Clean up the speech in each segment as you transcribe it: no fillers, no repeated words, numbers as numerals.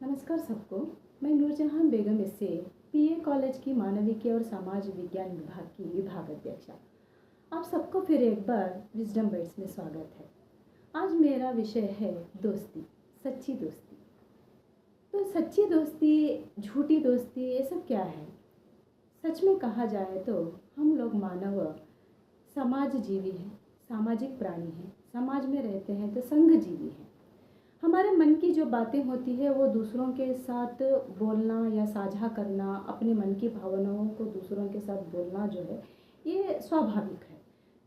नमस्कार सबको। मैं नूरजहां बेगम इससे पीए कॉलेज की मानविकी और समाज विज्ञान विभाग की विभाग अध्यक्षा। आप सबको फिर एक बार विजडम बाइट्स में स्वागत है। आज मेरा विषय है दोस्ती, सच्ची दोस्ती। तो सच्ची दोस्ती, झूठी दोस्ती, ये सब क्या है? सच में कहा जाए तो हम लोग मानव समाज जीवी हैं, सामाजिक प्राणी हैं। समाज में रहते हैं तो संघ जीवी हैं। हमारे मन की जो बातें होती है वो दूसरों के साथ बोलना या साझा करना, अपने मन की भावनाओं को दूसरों के साथ बोलना जो है ये स्वाभाविक है।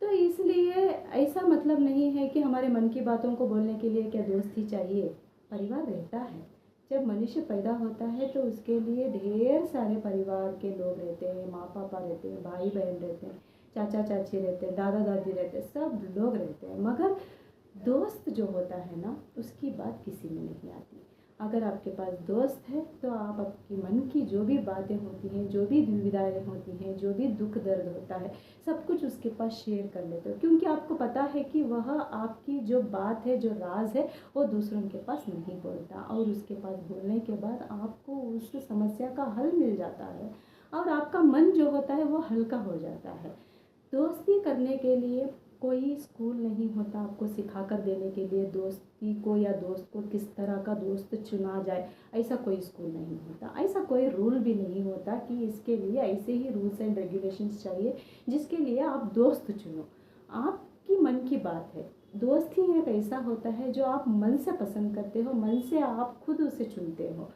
तो इसलिए ऐसा मतलब नहीं है कि हमारे मन की बातों को बोलने के लिए क्या दोस्त ही चाहिए। परिवार रहता है। जब मनुष्य पैदा होता है तो उसके लिए ढेर सारे परिवार के लोग रहते हैं, माँ पापा रहते हैं, भाई बहन रहते हैं, चाचा चाची रहते हैं, दादा दादी रहते हैं, सब लोग रहते हैं। मगर दोस्त जो होता है ना, उसकी बात किसी में नहीं आती। अगर आपके पास दोस्त है तो आप आपकी मन की जो भी बातें होती हैं, जो भी दुविधाएं होती हैं, जो भी दुख दर्द होता है, सब कुछ उसके पास शेयर कर लेते हो, क्योंकि आपको पता है कि वह आपकी जो बात है, जो राज है, वो दूसरों के पास नहीं बोलता। और उसके पास बोलने के बाद आपको उस समस्या का हल मिल जाता है और आपका मन जो होता है वो हल्का हो जाता है। दोस्ती करने के लिए कोई स्कूल नहीं होता आपको सिखा कर देने के लिए दोस्ती को, या दोस्त को किस तरह का दोस्त चुना जाए। ऐसा कोई स्कूल नहीं होता, ऐसा कोई रूल भी नहीं होता कि इसके लिए ऐसे ही रूल्स एंड रेगुलेशंस चाहिए जिसके लिए आप दोस्त चुनो। आपकी मन की बात है। दोस्त ही एक ऐसा होता है जो आप मन से पसंद करते हो, मन से आप खुद उसे चुनते हो।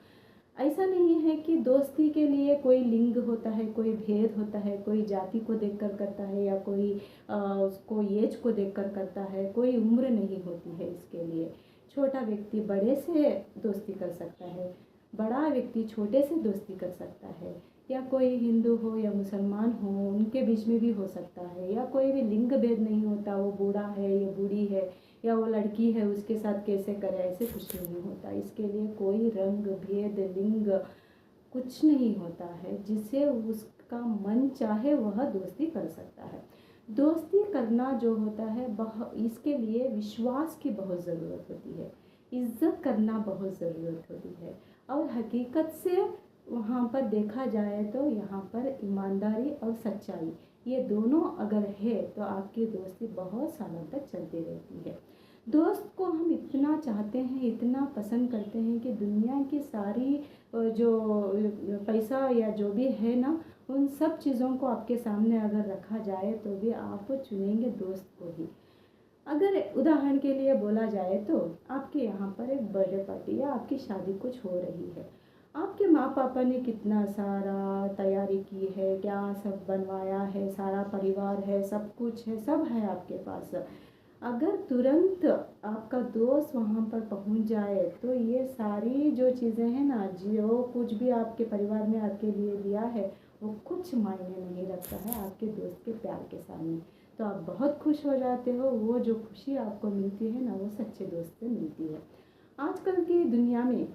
ऐसा नहीं है कि दोस्ती के लिए कोई लिंग होता है, कोई भेद होता है, कोई जाति को देखकर करता है या कोई उसको एज को देखकर करता है। कोई उम्र नहीं होती है इसके लिए। छोटा व्यक्ति बड़े से दोस्ती कर सकता है, बड़ा व्यक्ति छोटे से दोस्ती कर सकता है, या कोई हिंदू हो या मुसलमान हो उनके बीच में भी हो सकता है, या कोई भी लिंग भेद नहीं होता, वो बूढ़ा है या बूढ़ी है या वो लड़की है उसके साथ कैसे करे, ऐसे कुछ नहीं होता। इसके लिए कोई रंग भेद लिंग कुछ नहीं होता है। जिसे उसका मन चाहे वह दोस्ती कर सकता है। दोस्ती करना जो होता है इसके लिए विश्वास की बहुत ज़रूरत होती है, इज्जत करना बहुत ज़रूरत होती है। और हकीकत से वहाँ पर देखा जाए तो यहाँ पर ईमानदारी और सच्चाई, ये दोनों अगर है तो आपकी दोस्ती बहुत सालों तक चलती रहती है। दोस्त को हम इतना चाहते हैं, इतना पसंद करते हैं कि दुनिया की सारी जो पैसा या जो भी है ना, उन सब चीज़ों को आपके सामने अगर रखा जाए तो भी आप चुनेंगे दोस्त को ही। अगर उदाहरण के लिए बोला जाए तो आपके यहाँ पर एक बर्थडे पार्टी या आपकी शादी कुछ हो रही है। आपके माँ पापा ने कितना सारा तैयारी की है, क्या सब बनवाया है, सारा परिवार है, सब कुछ है, सब है आपके पास। अगर तुरंत आपका दोस्त वहाँ पर पहुँच जाए तो ये सारी जो चीज़ें हैं ना, जो कुछ भी आपके परिवार ने आपके लिए दिया है, वो कुछ मायने नहीं रखता है आपके दोस्त के प्यार के सामने। तो आप बहुत खुश हो जाते हो। वो जो खुशी आपको मिलती है ना, वो सच्चे दोस्त से मिलती है। आजकल की दुनिया में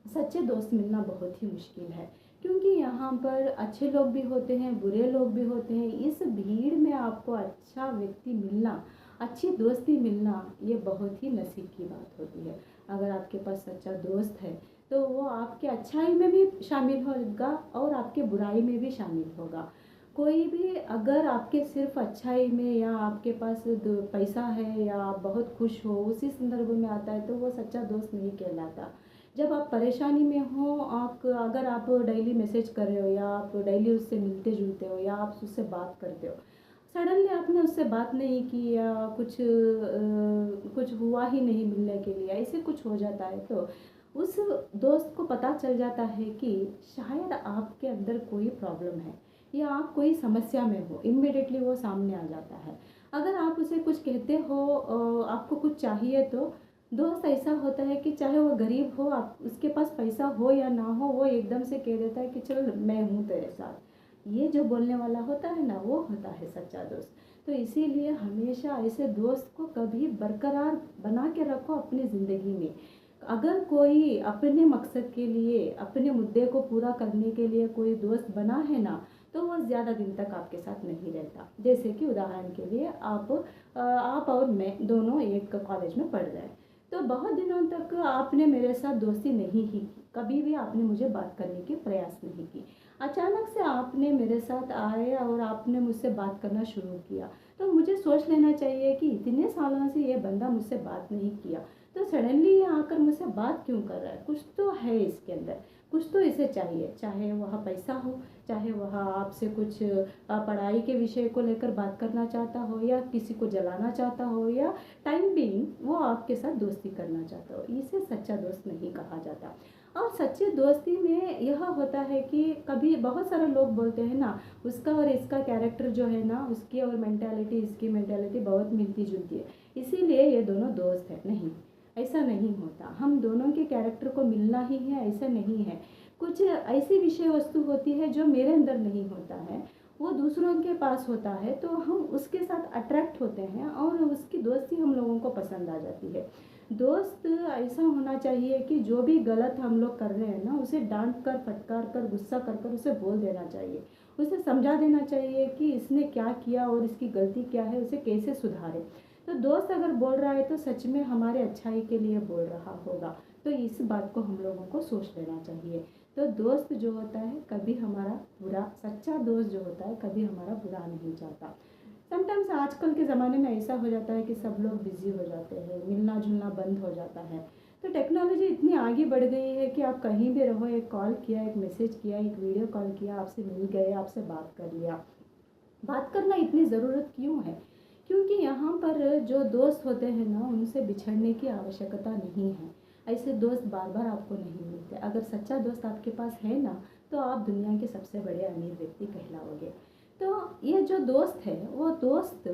सच्चे दोस्त मिलना बहुत ही मुश्किल है, क्योंकि यहाँ पर अच्छे लोग भी होते हैं, बुरे लोग भी होते हैं। इस भीड़ में आपको अच्छा व्यक्ति मिलना, अच्छी दोस्ती मिलना, ये बहुत ही नसीब की बात होती है। अगर आपके पास सच्चा दोस्त है तो वो आपके अच्छाई में भी शामिल होगा और आपके बुराई में भी शामिल होगा। कोई भी अगर आपके सिर्फ अच्छाई में या आपके पास पैसा है या आप बहुत खुश हो उसी संदर्भ में आता है तो वो सच्चा दोस्त नहीं कहलाता। जब आप परेशानी में हो, आप अगर आप डेली मैसेज कर रहे हो या आप डेली उससे मिलते जुलते हो या आप उससे बात करते हो, सडनली आपने उससे बात नहीं की या कुछ हुआ ही नहीं मिलने के लिए, ऐसे कुछ हो जाता है तो उस दोस्त को पता चल जाता है कि शायद आपके अंदर कोई प्रॉब्लम है या आप कोई समस्या में हो। इमिडिएटली वो सामने आ जाता है। अगर आप उसे कुछ कहते हो, आपको कुछ चाहिए, तो दोस्त ऐसा होता है कि चाहे वो गरीब हो, आप उसके पास पैसा हो या ना हो, वो एकदम से कह देता है कि चल मैं हूँ तेरे साथ। ये जो बोलने वाला होता है ना, वो होता है सच्चा दोस्त। तो इसीलिए हमेशा ऐसे दोस्त को कभी बरकरार बना के रखो अपनी ज़िंदगी में। अगर कोई अपने मकसद के लिए, अपने मुद्दे को पूरा करने के लिए कोई दोस्त बना है ना, तो वो ज़्यादा दिन तक आपके साथ नहीं रहता। जैसे कि उदाहरण के लिए आप और मैं दोनों एक कॉलेज में पढ़ रहे हैं। तो बहुत दिनों तक आपने मेरे साथ दोस्ती नहीं ही की, कभी भी आपने मुझे बात करने की प्रयास नहीं की। अचानक से आपने मेरे साथ आए और आपने मुझसे बात करना शुरू किया। तो मुझे सोच लेना चाहिए कि इतने सालों से ये बंदा मुझसे बात नहीं किया, तो सडनली ये आकर मुझसे बात क्यों कर रहा है? कुछ तो है इसके अंदर, कुछ तो इसे चाहिए, चाहे वह पैसा हो, चाहे वह आपसे कुछ पढ़ाई के विषय को लेकर बात करना चाहता हो, या किसी को जलाना चाहता हो, या टाइम बीइंग वो आपके साथ दोस्ती करना चाहता हो। इसे सच्चा दोस्त नहीं कहा जाता। और सच्ची दोस्ती में यह होता है कि कभी बहुत सारे लोग बोलते हैं ना, उसका और इसका कैरेक्टर जो है ना, उसकी और मेंटालिटी इसकी मेंटालिटी बहुत मिलती जुलती है, इसीलिए ये दोनों दोस्त हैं। नहीं, ऐसा नहीं होता। हम दोनों के कैरेक्टर को मिलना ही है, ऐसा नहीं है। कुछ ऐसी विषय वस्तु होती है जो मेरे अंदर नहीं होता है, वो दूसरों के पास होता है, तो हम उसके साथ अट्रैक्ट होते हैं और उसकी दोस्ती हम लोगों को पसंद आ जाती है। दोस्त ऐसा होना चाहिए कि जो भी गलत हम लोग कर रहे हैं ना, उसे डांट कर, फटकार कर, गुस्सा कर कर उसे बोल देना चाहिए। उसे समझा देना चाहिए कि इसने क्या किया और इसकी गलती क्या है, उसे कैसे सुधारे। तो दोस्त अगर बोल रहा है तो सच में हमारे अच्छाई के लिए बोल रहा होगा। तो इस बात को हम लोगों को सोच लेना चाहिए। तो दोस्त जो होता है कभी हमारा बुरा, सच्चा दोस्त जो होता है कभी हमारा बुरा नहीं चाहता। समटाइम्स आजकल के ज़माने में ऐसा हो जाता है कि सब लोग बिज़ी हो जाते हैं, मिलना जुलना बंद हो जाता है। तो टेक्नोलॉजी इतनी आगे बढ़ गई है कि आप कहीं भी रहो, एक कॉल किया, एक मैसेज किया, एक वीडियो कॉल किया, आपसे मिल गए, आपसे बात कर लिया। बात करना इतनी ज़रूरत क्यों है? क्योंकि यहाँ पर जो दोस्त होते हैं ना, उनसे बिछड़ने की आवश्यकता नहीं है। ऐसे दोस्त बार बार आपको नहीं मिलते। अगर सच्चा दोस्त आपके पास है ना, तो आप दुनिया के सबसे बड़े अमीर व्यक्ति कहलाओगे। तो ये जो दोस्त है, वो दोस्त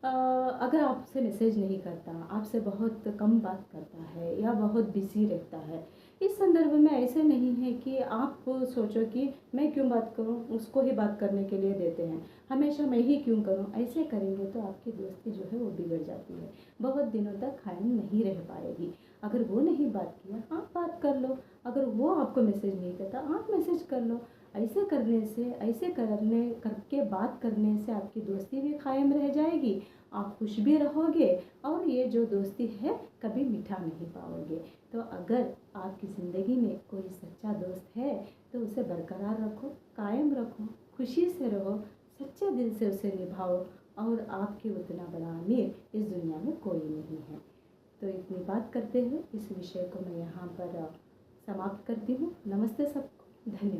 अगर आपसे मैसेज नहीं करता, आपसे बहुत कम बात करता है या बहुत बिज़ी रहता है, इस संदर्भ में ऐसे नहीं है कि आप सोचो कि मैं क्यों बात करूं, उसको ही बात करने के लिए देते हैं, हमेशा मैं ही क्यों करूं। ऐसे करेंगे तो आपकी दोस्ती जो है वो बिगड़ जाती है, बहुत दिनों तक कायम नहीं रह पाएगी। अगर वो नहीं बात किया, आप बात कर लो। अगर वो आपको मैसेज नहीं करता, आप मैसेज कर लो। ऐसे करने से, ऐसे करने करके बात करने से आपकी दोस्ती भी कायम रह जाएगी, आप खुश भी रहोगे, और ये जो दोस्ती है कभी मिटा नहीं पाओगे। तो अगर आपकी ज़िंदगी में कोई सच्चा दोस्त है तो उसे बरकरार रखो, कायम रखो, खुशी से रहो, सच्चे दिल से उसे निभाओ, और आपके उतना बड़ा अमीर इस दुनिया में कोई नहीं है। तो इतनी बात करते हुए इस विषय को मैं यहाँ पर समाप्त करती हूँ। नमस्ते सबको, धन्यवाद।